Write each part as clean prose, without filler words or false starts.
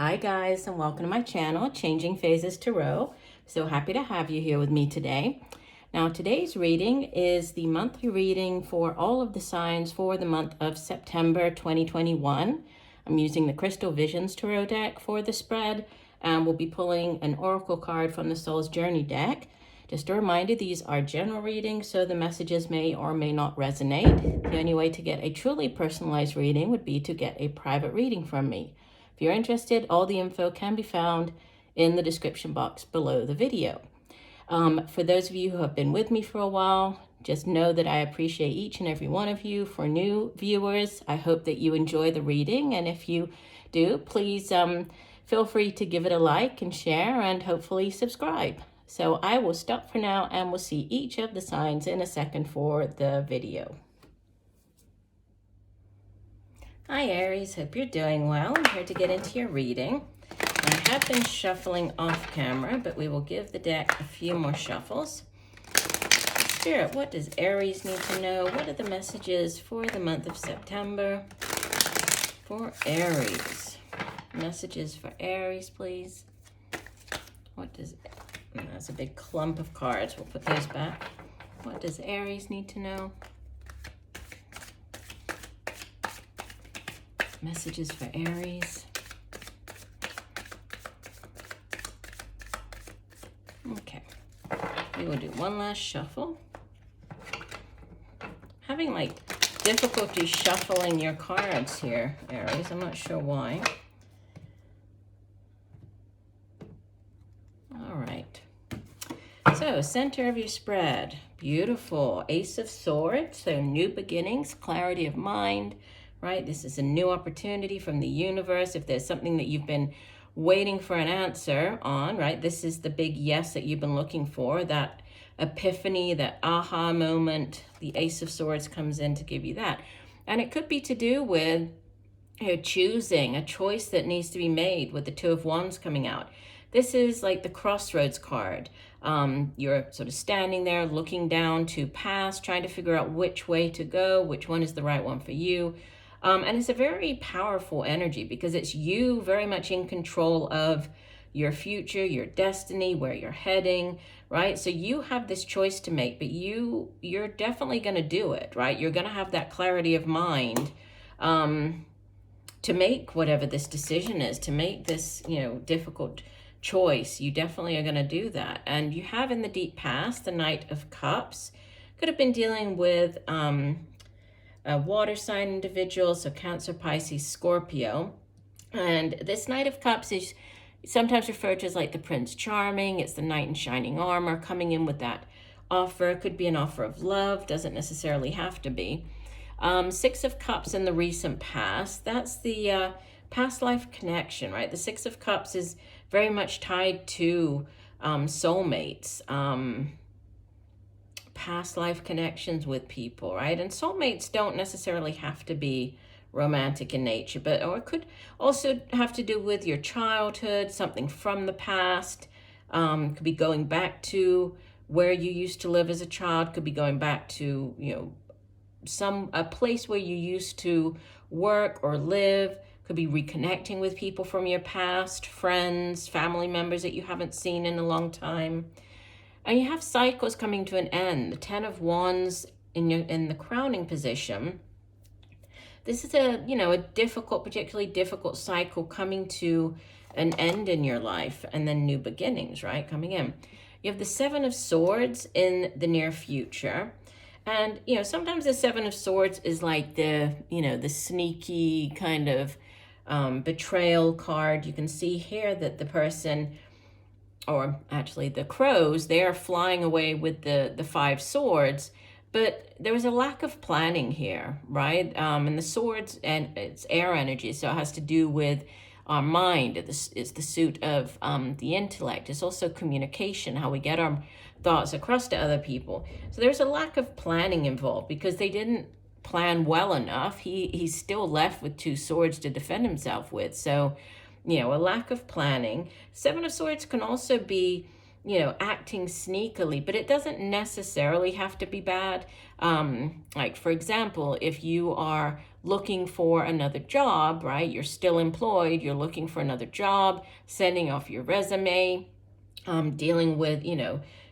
Hi guys, and welcome to my channel, Changing Phases Tarot. So happy to have you here with me today. Now today's reading is the monthly reading for all of the signs for the month of September 2021. I'm using the Crystal Visions Tarot deck for the spread, and we'll be pulling an oracle card from the Soul's Journey deck. Just a reminder, these are general readings, so the messages may or may not resonate. The only way to get a truly personalized reading would be to get a private reading from me. If you're interested, all the info can be found in the description box below the video. For those of you who have been with me for a while, just know that I appreciate each and every one of you. For new viewers, I hope that you enjoy the reading, and if you do, please feel free to give it a like and share and hopefully subscribe. So I will stop for now, and we'll see each of the signs in a second for the video. Hi Aries, hope you're doing well. I'm here to get into your reading. I have been shuffling off camera, but we will give the deck a few more shuffles. Spirit, what does Aries need to know? What are the messages for the month of September for Aries? Messages for Aries, please. What does... That's a big clump of cards. We'll put those back. What does Aries need to know? Messages for Aries. Okay, we will do one last shuffle. Having like difficulty shuffling your cards here, Aries. I'm not sure why. All right. So, center of your spread. Beautiful. Ace of Swords. So, new beginnings, clarity of mind. Right? This is a new opportunity from the universe. If there's something that you've been waiting for an answer on, right? This is the big yes that you've been looking for, that epiphany, that aha moment. The Ace of Swords comes in to give you that. And it could be to do with choosing a choice that needs to be made with the Two of Wands coming out. This is like the crossroads card. You're sort of standing there looking down to past, trying to figure out which way to go, which one is the right one for you. And it's a very powerful energy because it's you very much in control of your future, your destiny, where you're heading, right? So you have this choice to make, but you're definitely going to do it, right? You're going to have that clarity of mind to make whatever this decision is, to make this, difficult choice. You definitely are going to do that. And you have in the deep past, the Knight of Cups. Could have been dealing with a water sign individual, so Cancer, Pisces, Scorpio. And this Knight of Cups is sometimes referred to as like the Prince Charming. It's the knight in shining armor coming in with that offer. Could be an offer of love, doesn't necessarily have to be. Six of Cups in the recent past. That's the past life connection, right? The Six of Cups is very much tied to soulmates, past life connections with people, right? And soulmates don't necessarily have to be romantic in nature, or it could also have to do with your childhood, something from the past. Could be going back to where you used to live as a child, could be going back to, a place where you used to work or live. Could be reconnecting with people from your past, friends, family members that you haven't seen in a long time. And you have cycles coming to an end. The Ten of Wands in the crowning position. This is a particularly difficult cycle coming to an end in your life, and then new beginnings, right, coming in. You have the Seven of Swords in the near future. And, sometimes the Seven of Swords is like the sneaky kind of betrayal card. You can see here that the person, or actually the crows, they are flying away with the Five Swords, but there was a lack of planning here, right? And the swords, and it's air energy, so it has to do with our mind. It's the suit of the intellect. It's also communication, how we get our thoughts across to other people. So there's a lack of planning involved because they didn't plan well enough. He's still left with two swords to defend himself with. So, a lack of planning. Seven of Swords can also be, acting sneakily, but it doesn't necessarily have to be bad. Like, for example, if you are looking for another job, right? You're still employed, you're looking for another job, sending off your resume, dealing with,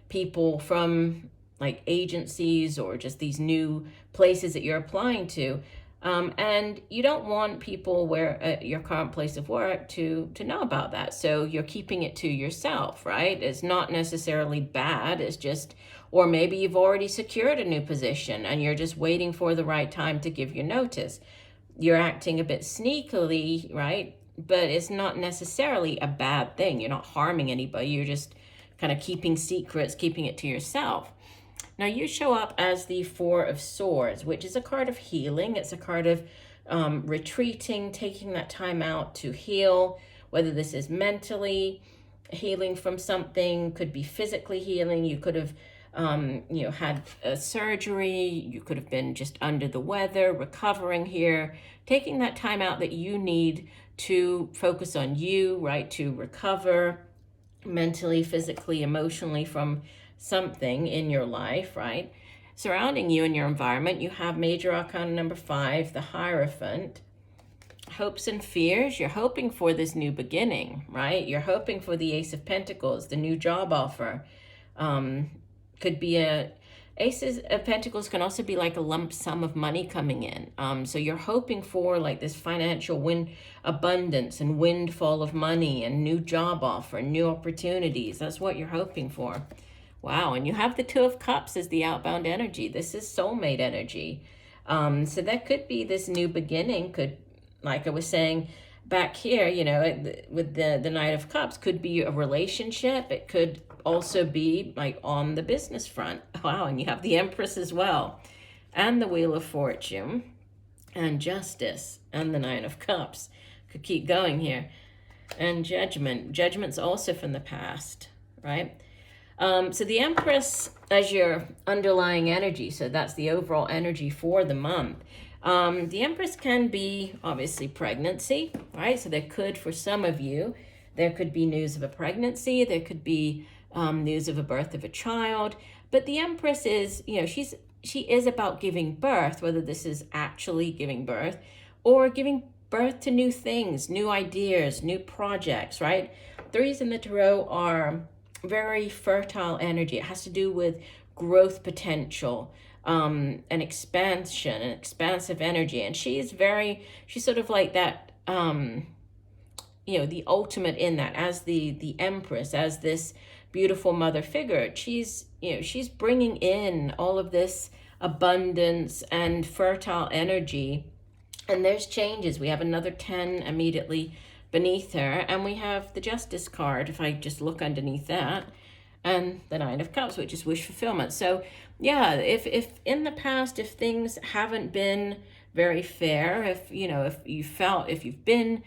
people from like agencies or just these new places that you're applying to. And you don't want people where at your current place of work to know about that. So you're keeping it to yourself, right? It's not necessarily bad. It's just, or maybe you've already secured a new position and you're just waiting for the right time to give your notice. You're acting a bit sneakily, right? But it's not necessarily a bad thing. You're not harming anybody. You're just kind of keeping secrets, keeping it to yourself. Now you show up as the Four of Swords, which is a card of healing. It's a card of retreating, taking that time out to heal, whether this is mentally healing from something, could be physically healing. You could have, had a surgery. You could have been just under the weather, recovering here, taking that time out that you need to focus on you, right? To recover mentally, physically, emotionally from something in your life, right? Surrounding you in your environment, you have Major Arcana number 5, the Hierophant. Hopes and fears, you're hoping for this new beginning, right? You're hoping for the Ace of Pentacles, the new job offer. Could be Aces of Pentacles can also be like a lump sum of money coming in. So you're hoping for like this financial abundance and windfall of money and new job offer, new opportunities. That's what you're hoping for. Wow, and you have the Two of Cups as the outbound energy. This is soulmate energy. So that could be this new beginning. Could, like I was saying back here, with the Knight of Cups, could be a relationship. It could also be like on the business front. Wow, and you have the Empress as well. And the Wheel of Fortune. And Justice. And the Nine of Cups. Could keep going here. And Judgment. Judgment's also from the past, right? So the Empress as your underlying energy, so that's the overall energy for the month. The Empress can be obviously pregnancy, right? So there could, for some of you, there could be news of a pregnancy, there could be news of a birth of a child, but the Empress is, she is about giving birth, whether this is actually giving birth or giving birth to new things, new ideas, new projects, right? Threes in the Tarot are very fertile energy. It has to do with growth potential, and expansion and expansive energy. And she's sort of like that, the ultimate in that, as the Empress, as this beautiful mother figure. She's bringing in all of this abundance and fertile energy. And there's changes. We have another 10 immediately beneath her, and we have the Justice card, if I just look underneath that, and the Nine of Cups, which is wish fulfillment. So yeah, if in the past, if things haven't been very fair, if you've been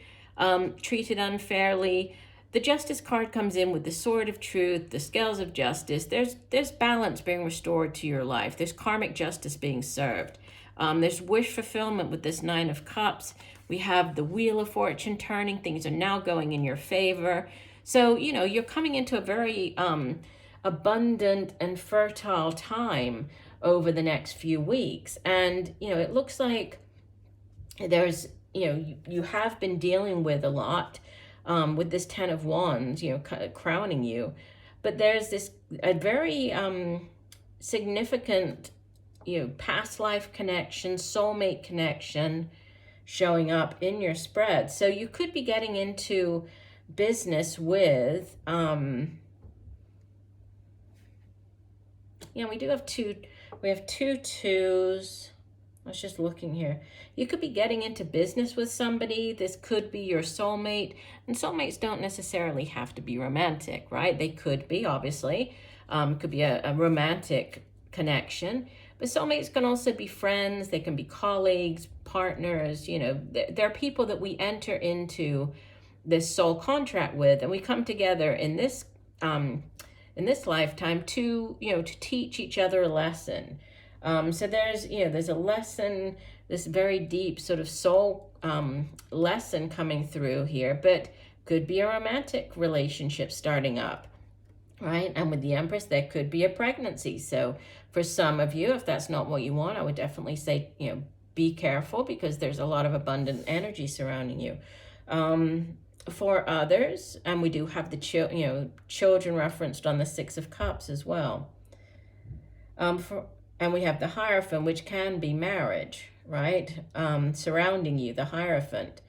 treated unfairly, the Justice card comes in with the Sword of Truth, the Scales of Justice. There's balance being restored to your life. There's karmic justice being served. There's wish fulfillment with this Nine of Cups. We have the Wheel of Fortune turning. Things are now going in your favor. So, you're coming into a very abundant and fertile time over the next few weeks. And, it looks like there's, you have been dealing with a lot with this 10 of Wands, crowning you. But there's a very significant, past life connection, soulmate connection showing up in your spread. So you could be getting into business with, we have two twos. I was just looking here. You could be getting into business with somebody. This could be your soulmate. And soulmates don't necessarily have to be romantic, right? They could be, obviously. Could be a romantic connection. But soulmates can also be friends. They can be colleagues, partners. There are people that we enter into this soul contract with, and we come together in this lifetime to teach each other a lesson. So there's a lesson, this very deep sort of soul lesson coming through here, but could be a romantic relationship starting up, right? And with the Empress, there could be a pregnancy. So for some of you, if that's not what you want, I would definitely say, be careful because there's a lot of abundant energy surrounding you. For others, and we do have the children referenced on the Six of Cups as well. And we have the Hierophant, which can be marriage, right? Surrounding you, the Hierophant.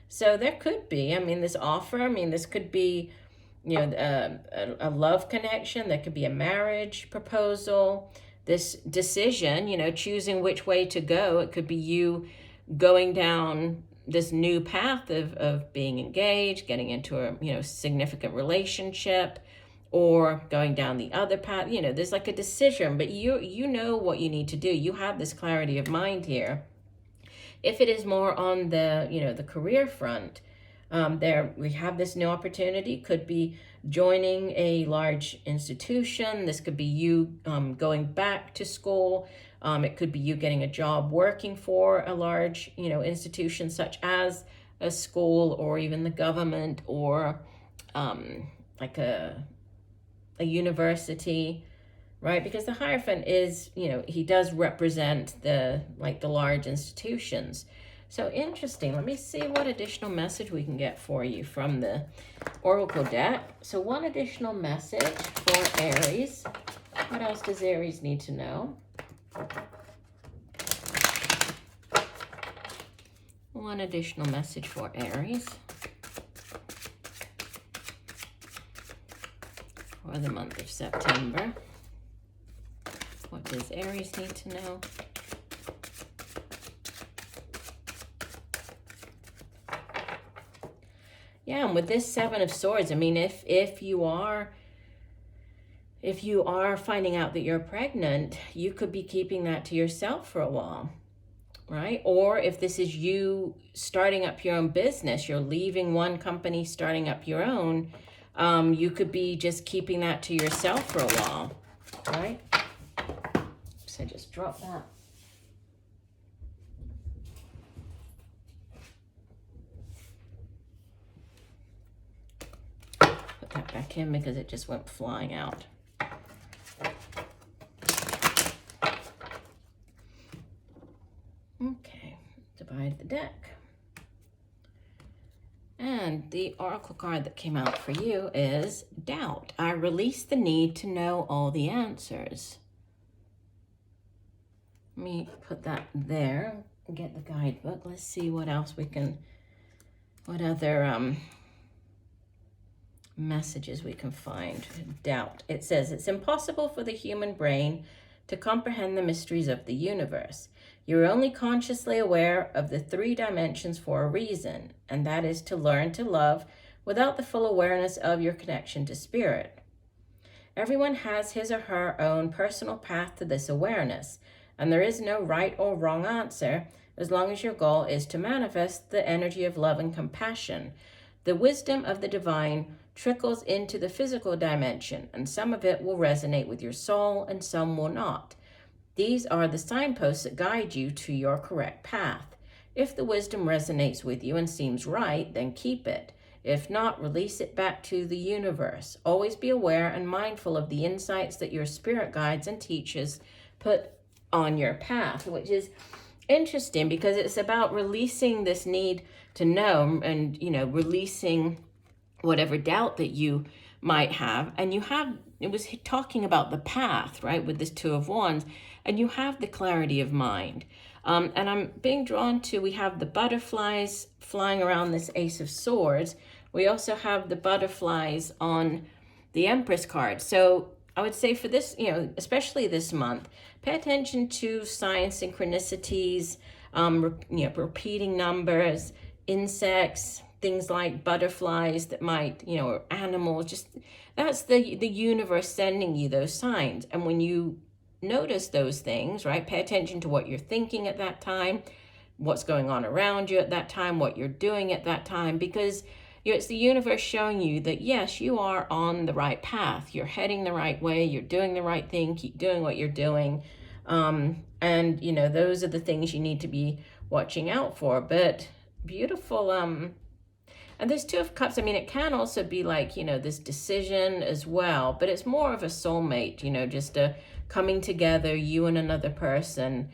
So there could be, this offer, this could be, a love connection. There could be a marriage proposal, this decision, choosing which way to go. It could be you going down this new path of being engaged, getting into a, significant relationship, or going down the other path. There's like a decision, but you know what you need to do. You have this clarity of mind here. If it is more on the, the career front, there we have this new opportunity. Could be joining a large institution. This could be you going back to school. It could be you getting a job working for a large, institution such as a school or even the government, or like a university, right? Because the Hierophant is, he does represent the large institutions. So interesting. Let me see what additional message we can get for you from the Oracle deck. So one additional message for Aries. What else does Aries need to know? One additional message for Aries for the month of September. What does Aries need to know? Yeah, and with this Seven of Swords, if you are finding out that you're pregnant, you could be keeping that to yourself for a while, right? Or if this is you starting up your own business, you're leaving one company, starting up your own, you could be just keeping that to yourself for a while, right? So just drop that. Put that back in because it just went flying out. Okay, divide the deck. And the Oracle card that came out for you is Doubt. I release the need to know all the answers. Let me put that there and get the guidebook. Let's see what else what other messages we can find. Doubt. It says, it's impossible for the human brain to comprehend the mysteries of the universe. You're only consciously aware of the 3 dimensions for a reason, and that is to learn to love without the full awareness of your connection to spirit. Everyone has his or her own personal path to this awareness, and there is no right or wrong answer as long as your goal is to manifest the energy of love and compassion. The wisdom of the divine trickles into the physical dimension, and some of it will resonate with your soul and some will not. These are the signposts that guide you to your correct path. If the wisdom resonates with you and seems right, then keep it. If not, release it back to the universe. Always be aware and mindful of the insights that your spirit guides and teachers put on your path, which is interesting because it's about releasing this need to know and, releasing whatever doubt that you might have. And it was talking about the path, right, with this Two of Wands, and you have the clarity of mind. And I'm being drawn to, we have the butterflies flying around this Ace of Swords. We also have the butterflies on the Empress card. So I would say for this, especially this month, pay attention to sign synchronicities, repeating numbers, insects, things like butterflies that might, or animals, just that's the universe sending you those signs. And when you notice those things, right, pay attention to what you're thinking at that time, what's going on around you at that time, what you're doing at that time, because it's the universe showing you that, yes, you are on the right path. You're heading the right way. You're doing the right thing. Keep doing what you're doing. And, those are the things you need to be watching out for. But beautiful. And there's Two of Cups. It can also be like, this decision as well. But it's more of a soulmate, just a coming together, you and another person.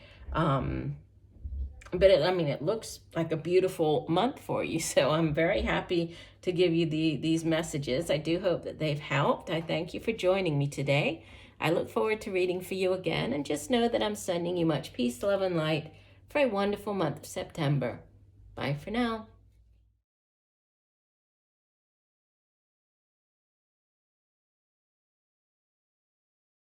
But it looks like a beautiful month for you. So I'm very happy to give you these messages. I do hope that they've helped. I thank you for joining me today. I look forward to reading for you again, and just know that I'm sending you much peace, love, and light for a wonderful month of September. Bye for now.